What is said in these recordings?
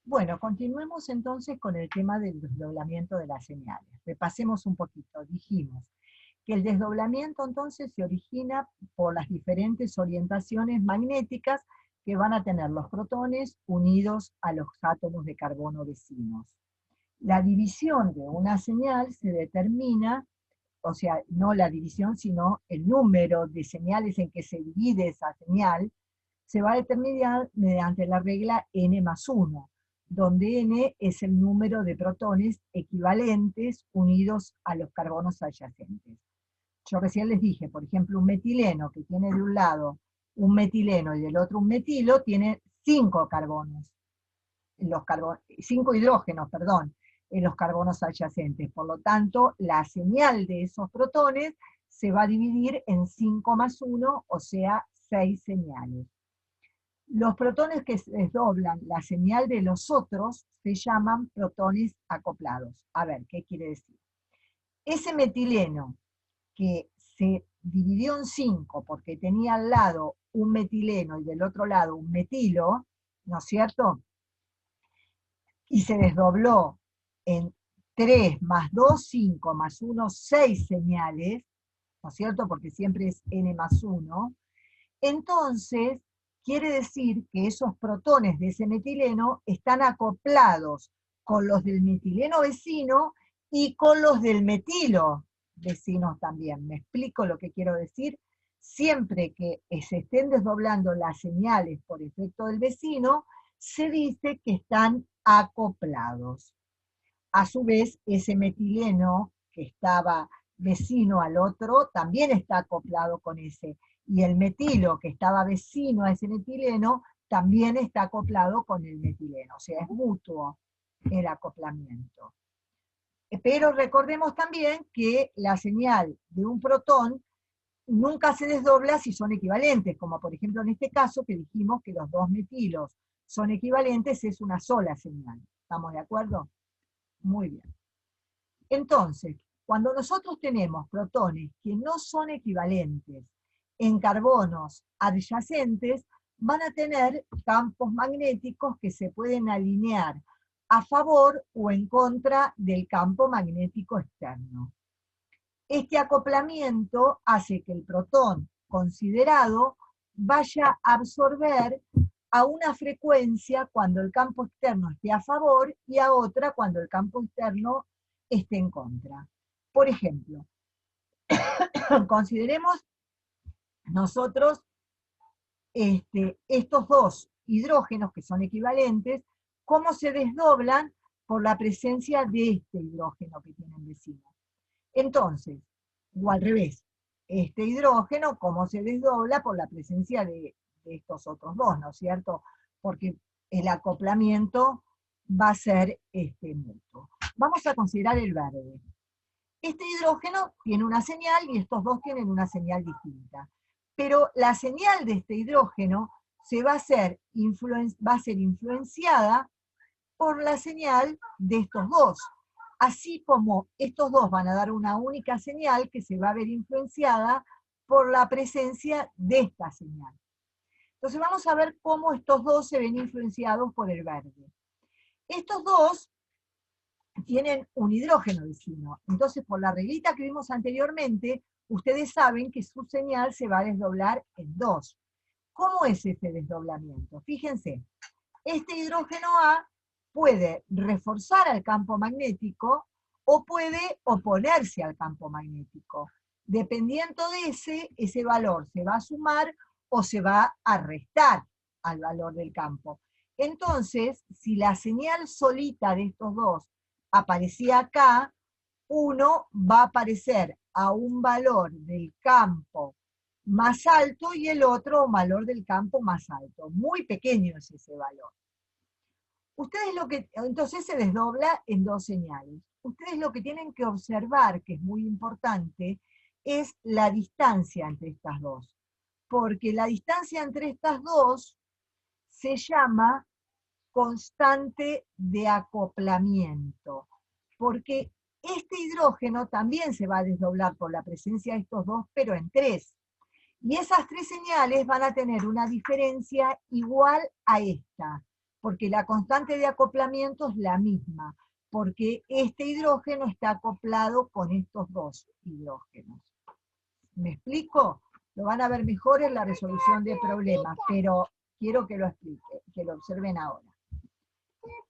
Bueno, continuemos entonces con el tema del desdoblamiento de las señales. Repasemos un poquito. Dijimos que el desdoblamiento entonces se origina por las diferentes orientaciones magnéticas que van a tener los protones unidos a los átomos de carbono vecinos. La división de una señal se determina, o sea, no la división, sino el número de señales en que se divide esa señal, se va a determinar mediante la regla n más 1, donde n es el número de protones equivalentes unidos a los carbonos adyacentes. Yo recién les dije, por ejemplo, un metileno que tiene de un lado un metileno y del otro un metilo, tiene 5 carbonos, 5 hidrógenos, perdón, en los carbonos adyacentes. Por lo tanto, la señal de esos protones se va a dividir en 5 más 1, o sea, 6 señales. Los protones que se desdoblan la señal de los otros se llaman protones acoplados. A ver, ¿qué quiere decir? Ese metileno que se dividió en 5 porque tenía al lado un metileno y del otro lado un metilo, ¿no es cierto? Y se desdobló en 3 más 2, 5 más 1, 6 señales, ¿no es cierto? Porque siempre es n más 1. Entonces, quiere decir que esos protones de ese metileno están acoplados con los del metileno vecino y con los del metilo vecinos también. ¿Me explico lo que quiero decir? Siempre que se estén desdoblando las señales por efecto del vecino, se dice que están acoplados. A su vez, ese metileno que estaba vecino al otro también está acoplado con ese. Y el metilo que estaba vecino a ese metileno también está acoplado con el metileno. O sea, es mutuo el acoplamiento. Pero recordemos también que la señal de un protón nunca se desdobla si son equivalentes, como por ejemplo en este caso que dijimos que los dos metilos son equivalentes, es una sola señal. ¿Estamos de acuerdo? Muy bien. Entonces, cuando nosotros tenemos protones que no son equivalentes en carbonos adyacentes, van a tener campos magnéticos que se pueden alinear a favor o en contra del campo magnético externo. Este acoplamiento hace que el protón considerado vaya a absorber a una frecuencia cuando el campo externo esté a favor y a otra cuando el campo externo esté en contra. Por ejemplo, consideremos nosotros estos dos hidrógenos que son equivalentes, cómo se desdoblan por la presencia de este hidrógeno que tienen vecino. Entonces, o al revés, este hidrógeno, cómo se desdobla por la presencia de estos otros dos, ¿no es cierto? Porque el acoplamiento va a ser mutuo. Vamos a considerar el verde. Este hidrógeno tiene una señal y estos dos tienen una señal distinta. Pero la señal de este hidrógeno va a ser influenciada por la señal de estos dos. Así como estos dos van a dar una única señal que se va a ver influenciada por la presencia de esta señal. Entonces vamos a ver cómo estos dos se ven influenciados por el verde. Estos dos tienen un hidrógeno vecino. Entonces, por la reglita que vimos anteriormente, ustedes saben que su señal se va a desdoblar en dos. ¿Cómo es ese desdoblamiento? Fíjense, este hidrógeno A puede reforzar al campo magnético o puede oponerse al campo magnético. Dependiendo de ese valor se va a sumar o se va a restar al valor del campo. Entonces, si la señal solita de estos dos aparecía acá, uno va a aparecer a un valor del campo más alto y el otro a un valor del campo más alto. Muy pequeño es ese valor. Ustedes entonces se desdobla en dos señales. Ustedes lo que tienen que observar, que es muy importante, es la distancia entre estas dos. Porque la distancia entre estas dos se llama constante de acoplamiento. Porque este hidrógeno también se va a desdoblar por la presencia de estos dos, pero en tres. Y esas tres señales van a tener una diferencia igual a esta. porque la constante de acoplamiento es la misma, porque este hidrógeno está acoplado con estos dos hidrógenos. ¿Me explico? Lo van a ver mejor en la resolución de problemas, pero quiero que lo explique, que lo observen ahora.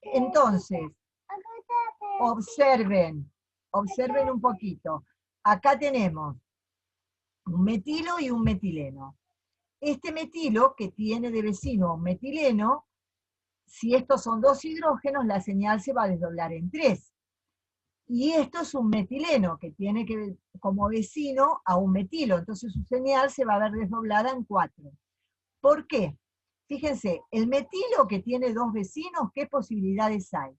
Entonces, observen un poquito. Acá tenemos un metilo y un metileno. Este metilo, que tiene de vecino un metileno, si estos son dos hidrógenos, la señal se va a desdoblar en 3. Y esto es un metileno, que tiene como vecino a un metilo, entonces su señal se va a ver desdoblada en 4. ¿Por qué? Fíjense, el metilo que tiene dos vecinos, ¿qué posibilidades hay?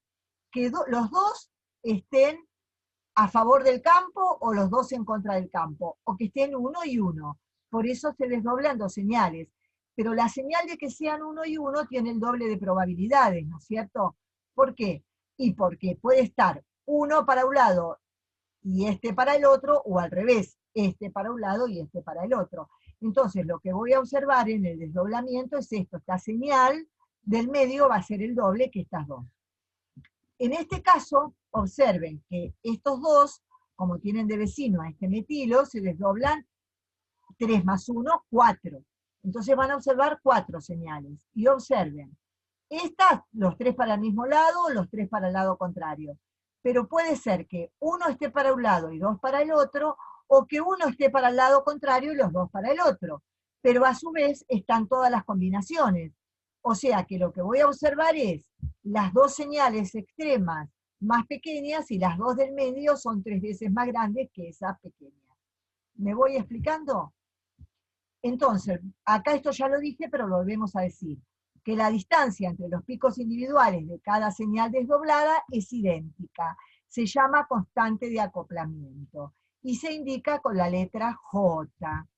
Que los dos estén a favor del campo o los dos en contra del campo, o que estén 1 y 1. Por eso se desdoblan dos señales. Pero la señal de que sean 1 y 1 tiene el doble de probabilidades, ¿no es cierto? ¿Por qué? Y porque puede estar uno para un lado y este para el otro, o al revés, este para un lado y este para el otro. Entonces, lo que voy a observar en el desdoblamiento es esto, esta señal del medio va a ser el doble que estas dos. En este caso, observen que estos dos, como tienen de vecino a este metilo, se desdoblan 3 más 1, 4. Entonces van a observar 4 señales. Y observen, estas, los 3 para el mismo lado, los 3 para el lado contrario. Pero puede ser que uno esté para un lado y 2 para el otro, o que uno esté para el lado contrario y los 2 para el otro. Pero a su vez están todas las combinaciones. O sea que lo que voy a observar es las dos señales extremas más pequeñas y las dos del medio son 3 veces más grandes que esas pequeñas. ¿Me voy explicando? Entonces, acá esto ya lo dije, pero lo volvemos a decir, que la distancia entre los picos individuales de cada señal desdoblada es idéntica. Se llama constante de acoplamiento y se indica con la letra J.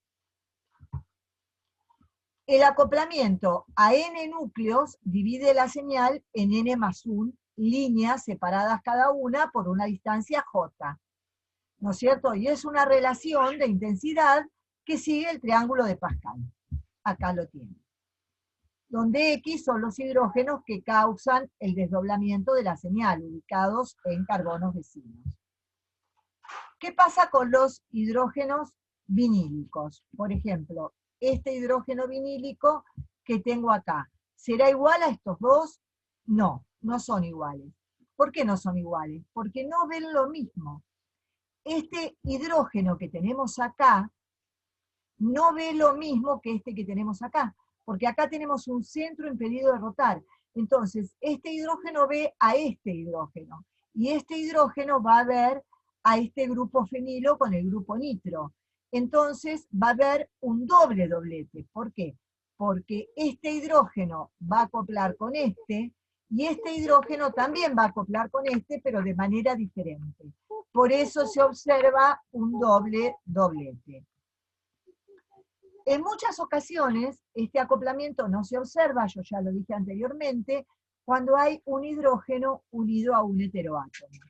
El acoplamiento a n núcleos divide la señal en n más 1 líneas separadas cada una por una distancia J. ¿No es cierto? Y es una relación de intensidad que sigue el triángulo de Pascal. Acá lo tienen. Donde X son los hidrógenos que causan el desdoblamiento de la señal, ubicados en carbonos vecinos. ¿Qué pasa con los hidrógenos vinílicos? Por ejemplo, este hidrógeno vinílico que tengo acá, ¿será igual a estos dos? No, no son iguales. ¿Por qué no son iguales? Porque no ven lo mismo. Este hidrógeno que tenemos acá no ve lo mismo que este que tenemos acá, porque acá tenemos un centro impedido de rotar. Entonces, este hidrógeno ve a este hidrógeno, y este hidrógeno va a ver a este grupo fenilo con el grupo nitro. Entonces, va a haber un doble doblete. ¿Por qué? Porque este hidrógeno va a acoplar con este, y este hidrógeno también va a acoplar con este, pero de manera diferente. Por eso se observa un doble doblete. En muchas ocasiones, este acoplamiento no se observa, yo ya lo dije anteriormente, cuando hay un hidrógeno unido a un heteroátomo.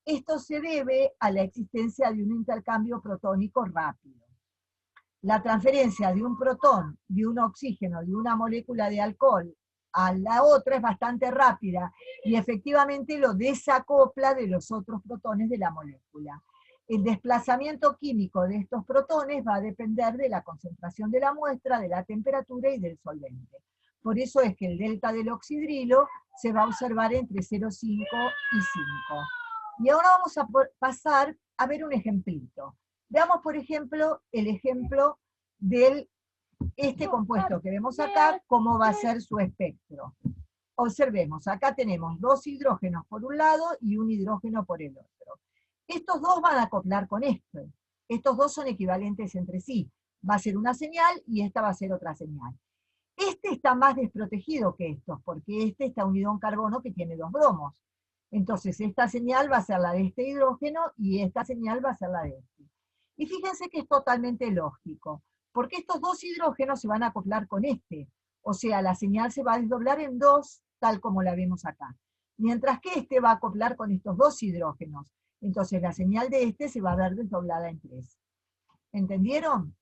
Esto se debe a la existencia de un intercambio protónico rápido. La transferencia de un protón, de un oxígeno, de una molécula de alcohol a la otra es bastante rápida y efectivamente lo desacopla de los otros protones de la molécula. El desplazamiento químico de estos protones va a depender de la concentración de la muestra, de la temperatura y del solvente. Por eso es que el delta del oxidrilo se va a observar entre 0,5 y 5. Y ahora vamos a pasar a ver un ejemplito. Veamos, por ejemplo, el ejemplo de este compuesto que vemos acá, cómo va a ser su espectro. Observemos, acá tenemos 2 hidrógenos por un lado y un hidrógeno por el otro. Estos dos van a acoplar con este. Estos dos son equivalentes entre sí. Va a ser una señal y esta va a ser otra señal. Este está más desprotegido que estos, porque este está unido a un carbono que tiene 2 bromos. Entonces, esta señal va a ser la de este hidrógeno y esta señal va a ser la de este. Y fíjense que es totalmente lógico, porque estos 2 hidrógenos se van a acoplar con este. O sea, la señal se va a desdoblar en 2, tal como la vemos acá. Mientras que este va a acoplar con estos 2 hidrógenos. Entonces la señal de este se va a ver desdoblada en 3. ¿Entendieron?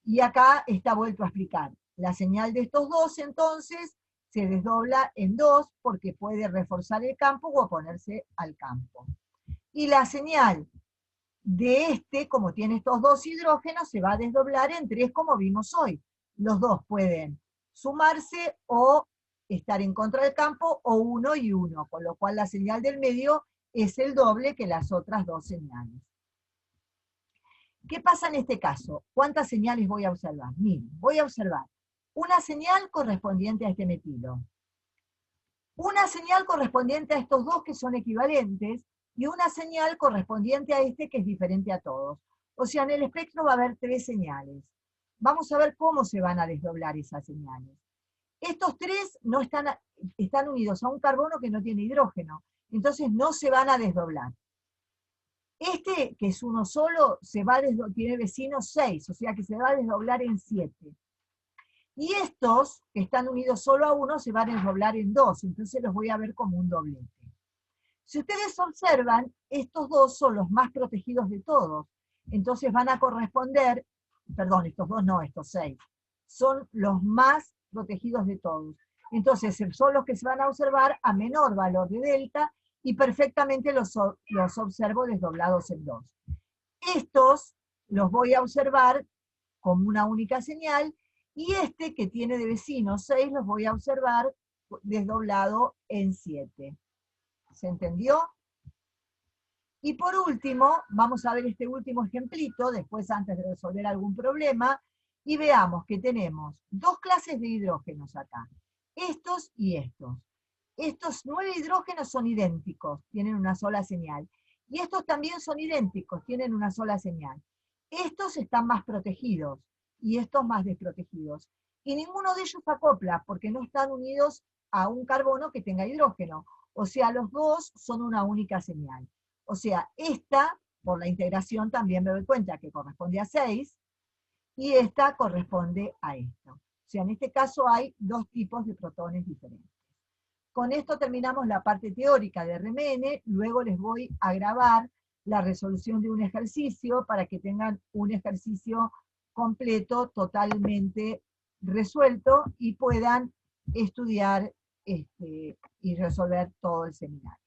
Y acá está vuelto a explicar. La señal de estos dos, entonces, se desdobla en dos porque puede reforzar el campo o oponerse al campo. Y la señal de este, como tiene estos dos hidrógenos, se va a desdoblar en tres como vimos hoy. Los dos pueden sumarse o estar en contra del campo, o uno y uno, con lo cual la señal del medio es el doble que las otras dos señales. ¿Qué pasa en este caso? ¿Cuántas señales voy a observar? Miren, voy a observar una señal correspondiente a este metilo, una señal correspondiente a estos dos que son equivalentes, y una señal correspondiente a este que es diferente a todos. O sea, en el espectro va a haber tres señales. Vamos a ver cómo se van a desdoblar esas señales. Estos tres no están unidos a un carbono que no tiene hidrógeno, entonces no se van a desdoblar. Este, que es uno solo, tiene vecinos 6, o sea que se va a desdoblar en 7. Y estos, que están unidos solo a uno, se van a desdoblar en 2, entonces los voy a ver como un doblete. Si ustedes observan, estos dos son los más protegidos de todos, entonces van a corresponder, perdón, estos dos no, estos 6, son los más protegidos de todos. Entonces son los que se van a observar a menor valor de delta, y perfectamente los observo desdoblados en 2. Estos los voy a observar como una única señal, y este que tiene de vecino 6 los voy a observar desdoblado en 7. ¿Se entendió? Y por último, vamos a ver este último ejemplito, después antes de resolver algún problema, y veamos que tenemos dos clases de hidrógenos acá, estos y estos. Estos 9 hidrógenos son idénticos, tienen una sola señal. Y estos también son idénticos, tienen una sola señal. Estos están más protegidos y estos más desprotegidos. Y ninguno de ellos acopla porque no están unidos a un carbono que tenga hidrógeno. O sea, los dos son una única señal. O sea, esta, por la integración también me doy cuenta que corresponde a 6, y esta corresponde a esto. O sea, en este caso hay dos tipos de protones diferentes. Con esto terminamos la parte teórica de RMN, luego les voy a grabar la resolución de un ejercicio para que tengan un ejercicio completo, totalmente resuelto, y puedan estudiar y resolver todo el seminario.